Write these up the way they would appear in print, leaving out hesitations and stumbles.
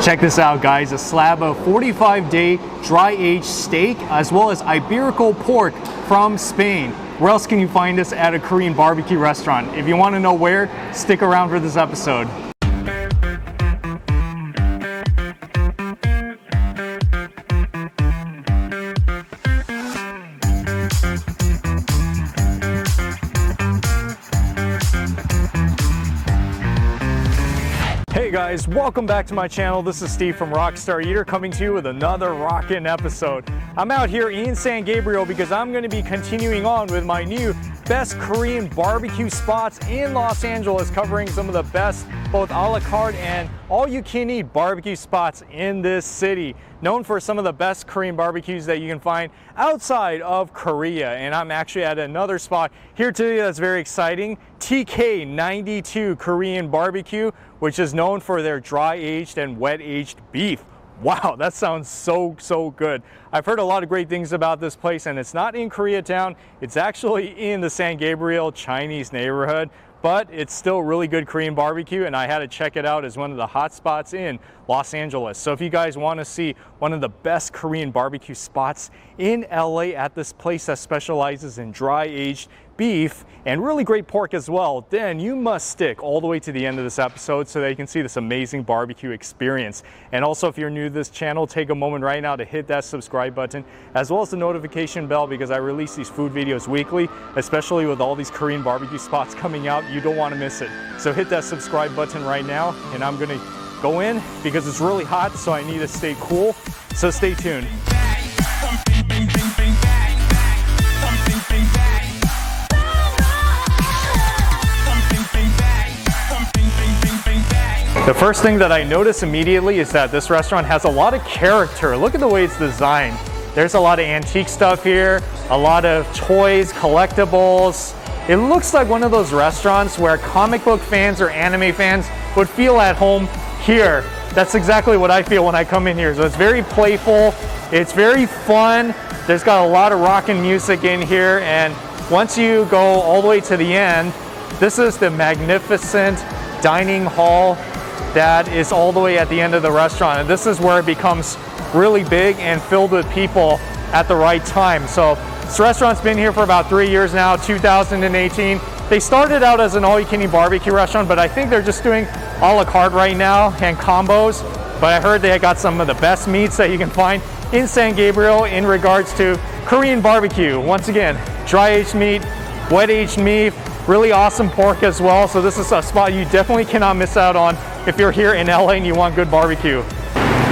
Check this out, guys, a slab of 45-day dry-aged steak as well as Iberico pork from Spain. Where else can you find this at a Korean barbecue restaurant? If you want to know where, stick around for this episode. Hey guys, welcome back to my channel. This is Steve from Rockstar Eater coming to you with another rockin' episode. I'm out here in San Gabriel because I'm going to be continuing on with my new best Korean barbecue spots in Los Angeles, covering some of the best both a la carte and all-you-can-eat barbecue spots in this city. Known for some of the best Korean barbecues that you can find outside of Korea. And I'm actually at another spot here today that's very exciting, TK92 Korean BBQ, which is known for their dry-aged and wet-aged beef. Wow, that sounds so good. I've heard a lot of great things about this place, and it's not in Koreatown. It's actually in the San Gabriel Chinese neighborhood, but it's still really good Korean barbecue, and I had to check it out as one of the hot spots in Los Angeles. So if you guys want to see one of the best Korean barbecue spots in LA at this place that specializes in dry-aged beef and really great pork as well, then you must stick all the way to the end of this episode so that you can see this amazing barbecue experience. And also, if you're new to this channel, take a moment right now to hit that subscribe button as well as the notification bell, because I release these food videos weekly, especially with all these Korean barbecue spots coming out. You don't want to miss it. So hit that subscribe button right now, and I'm gonna go in because it's really hot, so I need to stay cool. So stay tuned. The first thing that I notice immediately is that this restaurant has a lot of character. Look at the way it's designed. There's a lot of antique stuff here, a lot of toys, collectibles. It looks like one of those restaurants where comic book fans or anime fans would feel at home here. That's exactly what I feel when I come in here. So it's very playful, it's very fun. There's got a lot of rockin' music in here, and once you go all the way to the end, this is the magnificent dining hall that is all the way at the end of the restaurant. And this is where it becomes really big and filled with people at the right time. So this restaurant's been here for about 3 years now, 2018. They started out as an all-you-can-eat barbecue restaurant, but I think they're just doing a la carte right now and combos. But I heard they got some of the best meats that you can find in San Gabriel in regards to Korean barbecue. Once again, dry-aged meat, wet-aged meat, really awesome pork as well. So this is a spot you definitely cannot miss out on if you're here in LA and you want good barbecue.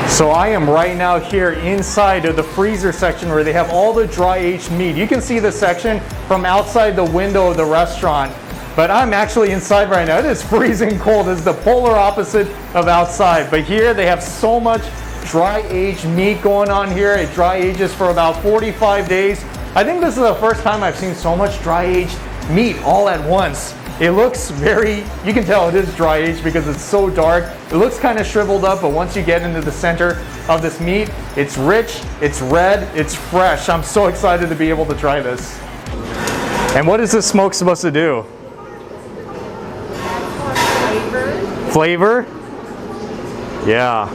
So I am right now here inside of the freezer section where they have all the dry-aged meat. You can see the section from outside the window of the restaurant, but I'm actually inside right now. It is freezing cold. It's the polar opposite of outside. But here they have so much dry-aged meat going on here. It dry ages for about 45 days. I think this is the first time I've seen so much dry-aged meat all at once. It looks very, you can tell it is dry aged because it's so dark. It looks kind of shriveled up, but once you get into the center of this meat, it's rich, it's red, it's fresh. I'm so excited to be able to try this. And what is this smoke supposed to do? Flavor? Yeah.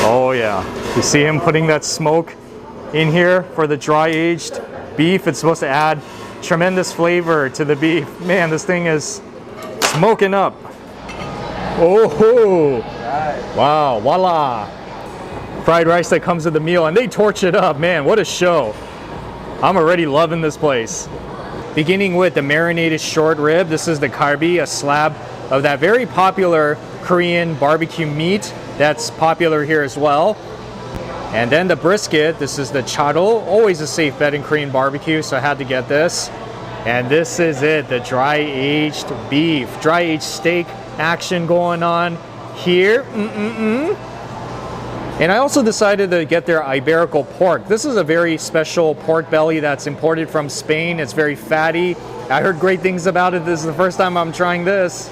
Oh yeah. You see him putting that smoke in here for the dry aged beef. It's supposed to add tremendous flavor to the beef. Man, this thing is smoking up. Oh, wow, voila. Fried rice that comes with the meal, and they torch it up. Man, what a show. I'm already loving this place. Beginning with the marinated short rib. This is the kalbi, a slab of that very popular Korean barbecue meat that's popular here as well. And then the brisket. This is the charo, always a safe bet in Korean barbecue, so I had to get this. And this is it, the dry-aged beef, dry-aged steak action going on here. And I also decided to get their Iberico pork. This is a very special pork belly that's imported from Spain. It's very fatty. I heard great things about it. This is the first time I'm trying this.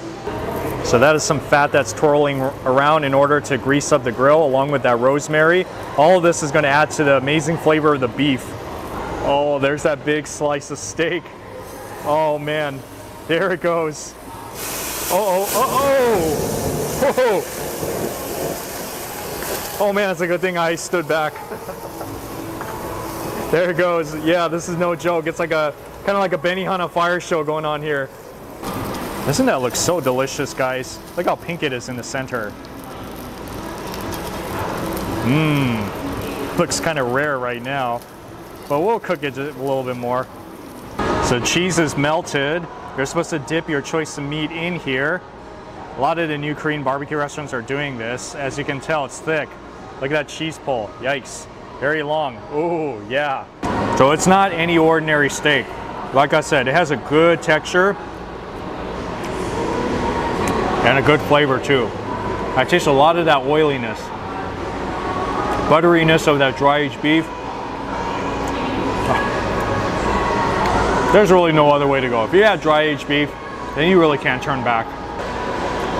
So that is some fat that's twirling around in order to grease up the grill, along with that rosemary. All of this is going to add to the amazing flavor of the beef. Oh, there's that big slice of steak. Oh man, there it goes. Oh man, it's a good thing I stood back. There it goes. Yeah, this is no joke. It's like a kind of like a Benihana fire show going on here. Doesn't that look so delicious, guys? Look how pink it is in the center. Looks kind of rare right now, but we'll cook it a little bit more. So cheese is melted. You're supposed to dip your choice of meat in here. A lot of the new Korean barbecue restaurants are doing this. As you can tell, it's thick. Look at that cheese pull. Yikes. Very long. Oh, yeah. So it's not any ordinary steak. Like I said, it has a good texture and a good flavor too. I taste a lot of that oiliness, butteriness of that dry aged beef. There's really no other way to go. If you had dry aged beef, then you really can't turn back.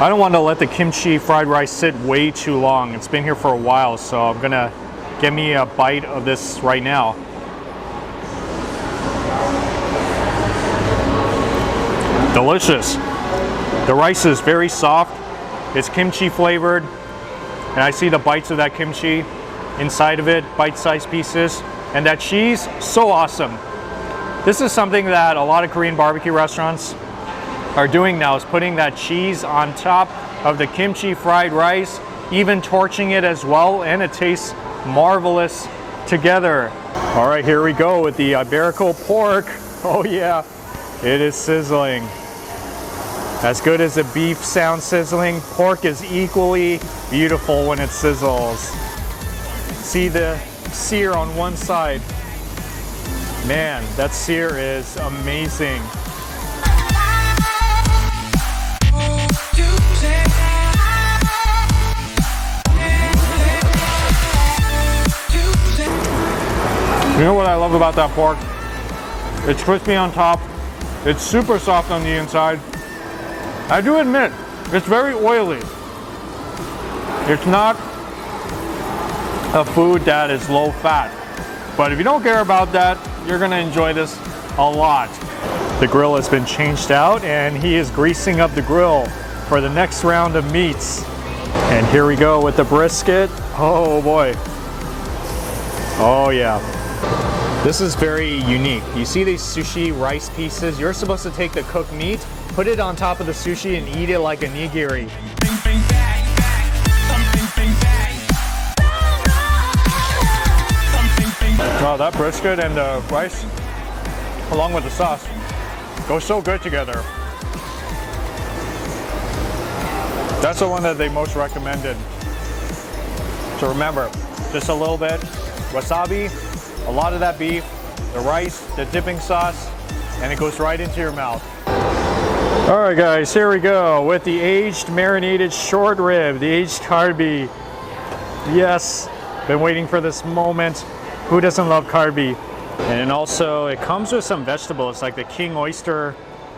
I don't want to let the kimchi fried rice sit way too long. It's been here for a while, so I'm gonna get me a bite of this right now. Delicious. The rice is very soft. It's kimchi flavored, and I see the bites of that kimchi inside of it, bite-sized pieces. And that cheese, so awesome. This is something that a lot of Korean barbecue restaurants are doing now, is putting that cheese on top of the kimchi fried rice, even torching it as well, and it tastes marvelous together. All right, here we go with the Iberico pork. Oh yeah, it is sizzling. As good as the beef sounds sizzling, pork is equally beautiful when it sizzles. See the sear on one side. Man, that sear is amazing. You know what I love about that pork? It's crispy on top. It's super soft on the inside. I do admit, it's very oily. It's not a food that is low fat. But if you don't care about that, you're gonna enjoy this a lot. The grill has been changed out and he is greasing up the grill for the next round of meats. And here we go with the brisket. Oh boy. Oh yeah. This is very unique. You see these sushi rice pieces? You're supposed to take the cooked meat, put it on top of the sushi and eat it like a nigiri. Wow, that brisket and the rice, along with the sauce, go so good together. That's the one that they most recommended. So remember, just a little bit, wasabi, a lot of that beef, the rice, the dipping sauce, and it goes right into your mouth. All right guys, here we go with the aged marinated short rib, the aged kalbi. Yes, been waiting for this moment. Who doesn't love kalbi? And also it comes with some vegetables like the king oyster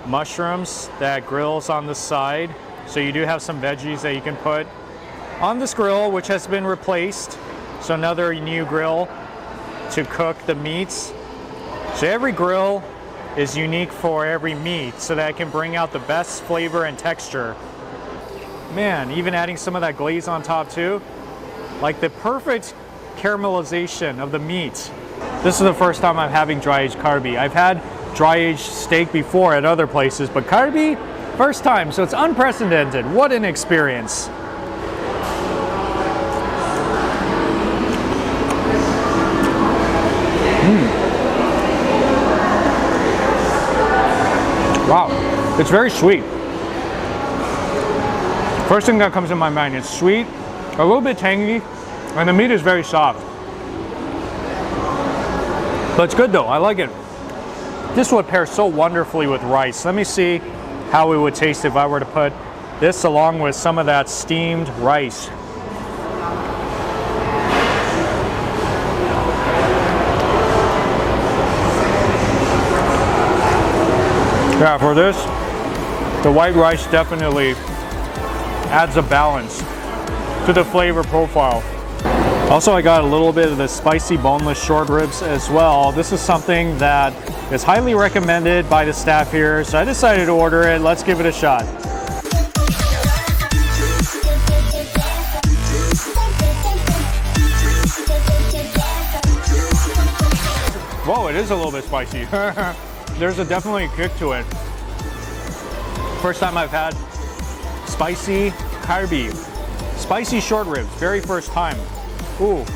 mushrooms that grills on the side. So you do have some veggies that you can put on this grill, which has been replaced. So another new grill to cook the meats. So every grill is unique for every meat so that it can bring out the best flavor and texture. Man, even adding some of that glaze on top too. Like the perfect caramelization of the meat. This is the first time I'm having dry aged kalbi. I've had dry aged steak before at other places, but kalbi, first time, so it's unprecedented. What an experience. Wow, it's very sweet. First thing that comes in my mind, it's sweet, a little bit tangy, and the meat is very soft. But it's good though, I like it. This would pair so wonderfully with rice. Let me see how it would taste if I were to put this along with some of that steamed rice. Yeah, for this, the white rice definitely adds a balance to the flavor profile. Also, I got a little bit of the spicy boneless short ribs as well. This is something that is highly recommended by the staff here, so I decided to order it. Let's give it a shot. Whoa, it is a little bit spicy. There's definitely a kick to it. First time I've had spicy kalbi, spicy short ribs, very first time. Ooh.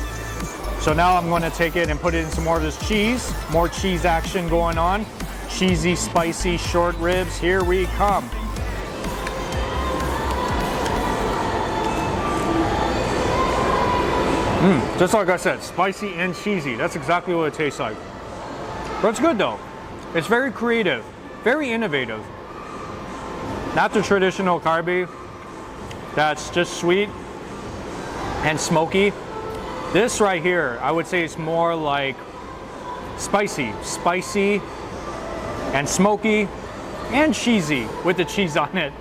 So now I'm going to take it and put it in some more of this cheese. More cheese action going on. Cheesy, spicy short ribs, here we come. Just like I said, spicy and cheesy. That's exactly what it tastes like. But it's good though. It's very creative, very innovative. Not the traditional kalbi that's just sweet and smoky. This right here, I would say it's more like spicy and smoky and cheesy with the cheese on it.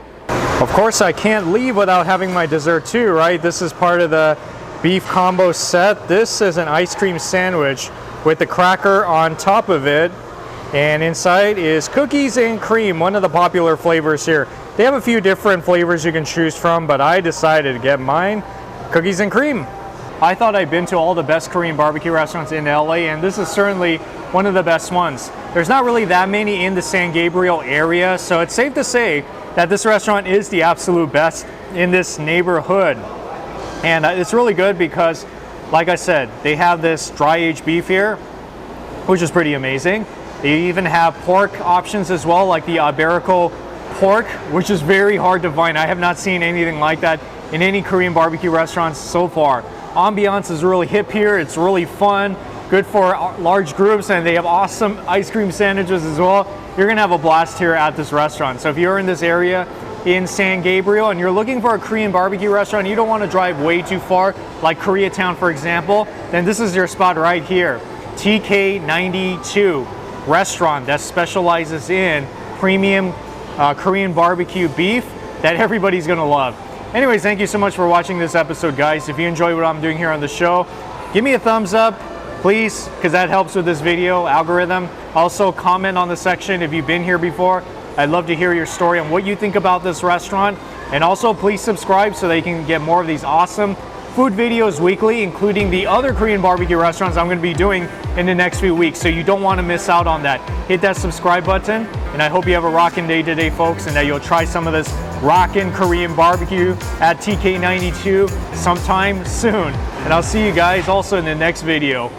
Of course, I can't leave without having my dessert too, right? This is part of the beef combo set. This is an ice cream sandwich with the cracker on top of it. And inside is cookies and cream, one of the popular flavors here. They have a few different flavors you can choose from, but I decided to get mine, cookies and cream. I thought I'd been to all the best Korean barbecue restaurants in LA, and this is certainly one of the best ones. There's not really that many in the San Gabriel area, so it's safe to say that this restaurant is the absolute best in this neighborhood. And it's really good because, like I said, they have this dry aged beef here, which is pretty amazing. They even have pork options as well, like the Iberico pork, which is very hard to find. I have not seen anything like that in any Korean barbecue restaurants so far. Ambiance is really hip here. It's really fun, good for large groups, and they have awesome ice cream sandwiches as well. You're gonna have a blast here at this restaurant. So if you're in this area in San Gabriel and you're looking for a Korean barbecue restaurant, you don't want to drive way too far, like Koreatown for example, then this is your spot right here. TK92 restaurant that specializes in premium Korean barbecue beef that everybody's gonna love. Anyways, thank you so much for watching this episode, guys. If you enjoy what I'm doing here on the show, give me a thumbs up, please, because that helps with this video algorithm. Also, comment on the section if you've been here before. I'd love to hear your story on what you think about this restaurant. And also, please subscribe so that you can get more of these awesome food videos weekly, including the other Korean barbecue restaurants I'm going to be doing in the next few weeks. So you don't want to miss out on that. Hit that subscribe button, and I hope you have a rockin' day today, folks, and that you'll try some of this rockin' Korean barbecue at TK92 sometime soon. And I'll see you guys also in the next video.